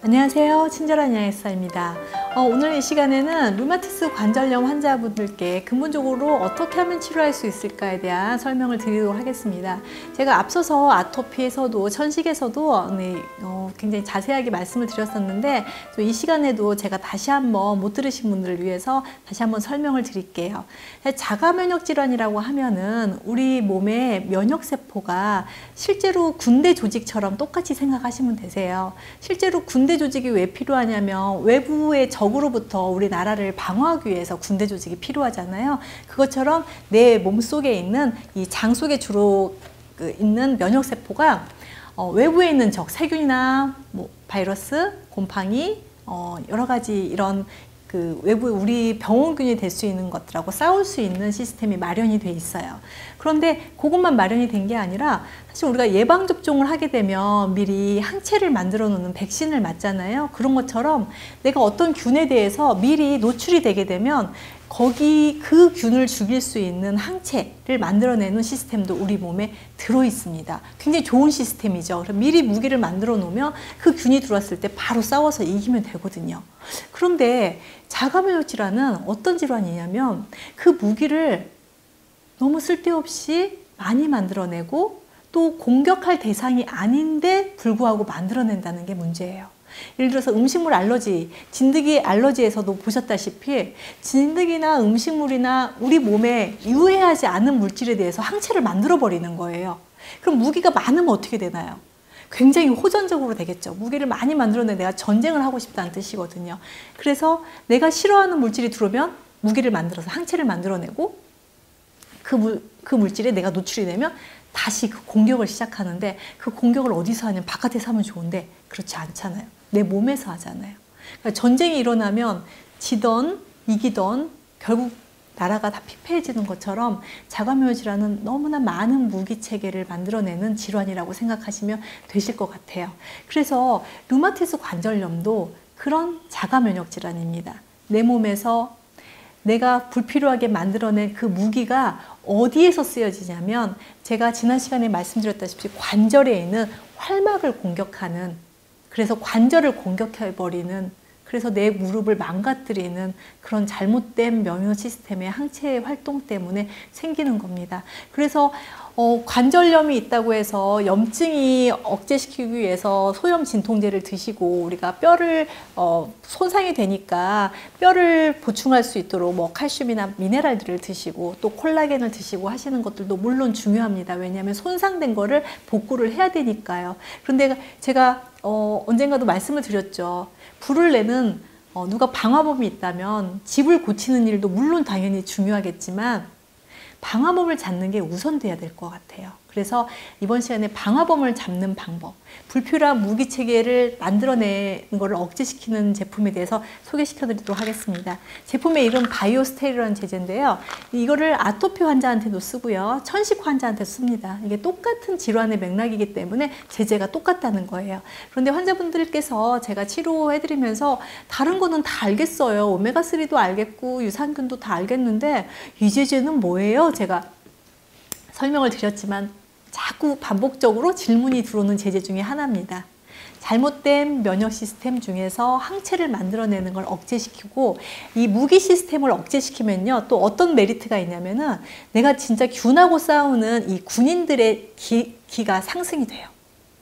안녕하세요. 친절한 양의사입니다. 오늘 이 시간에는 류마티스 관절염 환자분들께 근본적으로 어떻게 하면 치료할 수 있을까에 대한 설명을 드리도록 하겠습니다. 제가 앞서서 아토피에서도 천식에서도 굉장히 자세하게 말씀을 드렸었는데 이 시간에도 제가 다시 한번 못 들으신 분들을 위해서 다시 한번 설명을 드릴게요. 자가면역 질환이라고 하면은 우리 몸의 면역세포가 실제로 군대 조직처럼 똑같이 생각하시면 되세요. 실제로 군대 조직이 왜 필요하냐면 외부의 적으로부터 우리나라를 방어하기 위해서 군대 조직이 필요하잖아요. 그것처럼 내 몸속에 있는 이 장 속에 주로 있는 면역세포가 외부에 있는 적, 세균이나 바이러스, 곰팡이, 여러 가지 이런 외부 우리 병원균이 될 수 있는 것들하고 싸울 수 있는 시스템이 마련이 돼 있어요. 그런데 그것만 마련이 된 게 아니라 사실 우리가 예방접종을 하게 되면 미리 항체를 만들어 놓는 백신을 맞잖아요. 그런 것처럼 내가 어떤 균에 대해서 미리 노출이 되게 되면 거기 그 균을 죽일 수 있는 항체를 만들어내는 시스템도 우리 몸에 들어 있습니다. 굉장히 좋은 시스템이죠. 그래서 미리 무기를 만들어 놓으면 그 균이 들어왔을 때 바로 싸워서 이기면 되거든요. 그런데 자가면역 질환은 어떤 질환이냐면 그 무기를 너무 쓸데없이 많이 만들어내고 또 공격할 대상이 아닌데 불구하고 만들어낸다는 게 문제예요. 예를 들어서 음식물 알러지, 진드기 알러지에서도 보셨다시피 진드기나 음식물이나 우리 몸에 유해하지 않은 물질에 대해서 항체를 만들어 버리는 거예요. 그럼 무기가 많으면 어떻게 되나요? 굉장히 호전적으로 되겠죠. 무기를 많이 만들어내 내가 전쟁을 하고 싶다는 뜻이거든요. 그래서 내가 싫어하는 물질이 들어오면 무기를 만들어서 항체를 만들어내고 그 물질에 내가 노출이 되면 다시 그 공격을 시작하는데 그 공격을 어디서 하냐면 바깥에서 하면 좋은데 그렇지 않잖아요. 내 몸에서 하잖아요. 그러니까 전쟁이 일어나면 지던 이기던 결국 나라가 다 피폐해지는 것처럼 자가면역 질환은 너무나 많은 무기체계를 만들어내는 질환이라고 생각하시면 되실 것 같아요. 그래서 류마티스 관절염도 그런 자가면역 질환입니다. 내 몸에서 내가 불필요하게 만들어낸 그 무기가 어디에서 쓰여지냐면 제가 지난 시간에 말씀드렸다시피 관절에 있는 활막을 공격하는, 그래서 관절을 공격해버리는, 그래서 내 무릎을 망가뜨리는 그런 잘못된 면역 시스템의 항체의 활동 때문에 생기는 겁니다. 그래서 관절염이 있다고 해서 염증이 억제시키기 위해서 소염 진통제를 드시고 우리가 뼈를 손상이 되니까 뼈를 보충할 수 있도록 칼슘이나 미네랄들을 드시고 또 콜라겐을 드시고 하시는 것들도 물론 중요합니다. 왜냐하면 손상된 거를 복구를 해야 되니까요. 그런데 제가 언젠가도 말씀을 드렸죠. 불을 내는 누가 방화범이 있다면 집을 고치는 일도 물론 당연히 중요하겠지만 방화범을 잡는 게 우선돼야 될 것 같아요. 그래서 이번 시간에 방화범을 잡는 방법, 불필요한 무기체계를 만들어내는 것을 억제시키는 제품에 대해서 소개시켜 드리도록 하겠습니다. 제품의 이름 바이오스테리라는 제제인데요. 이거를 아토피 환자한테도 쓰고요. 천식 환자한테 씁니다. 이게 똑같은 질환의 맥락이기 때문에 제제가 똑같다는 거예요. 그런데 환자분들께서 제가 치료해드리면서 다른 거는 다 알겠어요. 오메가3도 알겠고 유산균도 다 알겠는데 이 제제는 뭐예요? 제가 설명을 드렸지만 자꾸 반복적으로 질문이 들어오는 제제 중에 하나입니다. 잘못된 면역 시스템 중에서 항체를 만들어내는 걸 억제시키고 이 무기 시스템을 억제시키면요 또 어떤 메리트가 있냐면은 내가 진짜 균하고 싸우는 이 군인들의 기가 상승이 돼요.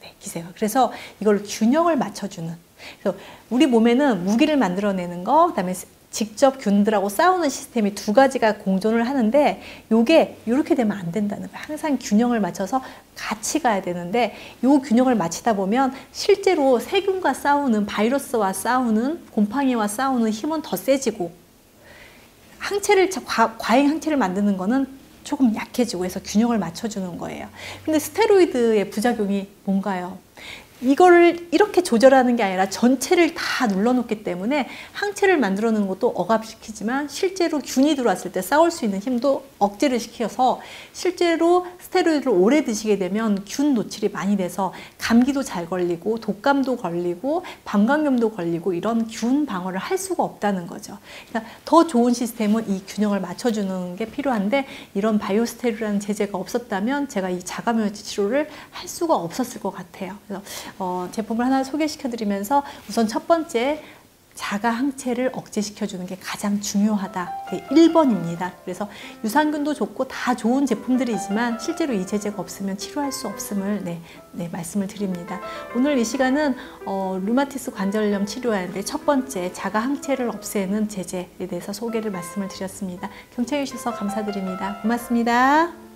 네, 기세가. 그래서 이걸 균형을 맞춰주는. 그래서 우리 몸에는 무기를 만들어내는 거, 그다음에 직접 균들하고 싸우는 시스템이 두 가지가 공존을 하는데 요게 이렇게 되면 안 된다는 거예요. 항상 균형을 맞춰서 같이 가야 되는데 요 균형을 맞추다 보면 실제로 세균과 싸우는, 바이러스와 싸우는, 곰팡이와 싸우는 힘은 더 세지고 과잉 항체를 만드는 거는 조금 약해지고 해서 균형을 맞춰주는 거예요. 근데 스테로이드의 부작용이 뭔가요? 이거를 이렇게 조절하는 게 아니라 전체를 다 눌러놓기 때문에 항체를 만들어 놓는 것도 억압시키지만 실제로 균이 들어왔을 때 싸울 수 있는 힘도 억제를 시켜서 실제로 스테로이드를 오래 드시게 되면 균 노출이 많이 돼서 감기도 잘 걸리고 독감도 걸리고 방광염도 걸리고 이런 균 방어를 할 수가 없다는 거죠. 그러니까 더 좋은 시스템은 이 균형을 맞춰주는 게 필요한데 이런 바이오스테루라는 제제가 없었다면 제가 이 자가면역 치료를 할 수가 없었을 것 같아요. 그래서 제품을 하나 소개시켜드리면서 우선 첫 번째 자가 항체를 억제시켜주는 게 가장 중요하다. 1번입니다. 그래서 유산균도 좋고 다 좋은 제품들이지만 실제로 이 제제가 없으면 치료할 수 없음을 말씀을 드립니다. 오늘 이 시간은 류마티스 관절염 치료하는데 첫 번째 자가 항체를 없애는 제제에 대해서 소개를 말씀을 드렸습니다. 경청해 주셔서 감사드립니다. 고맙습니다.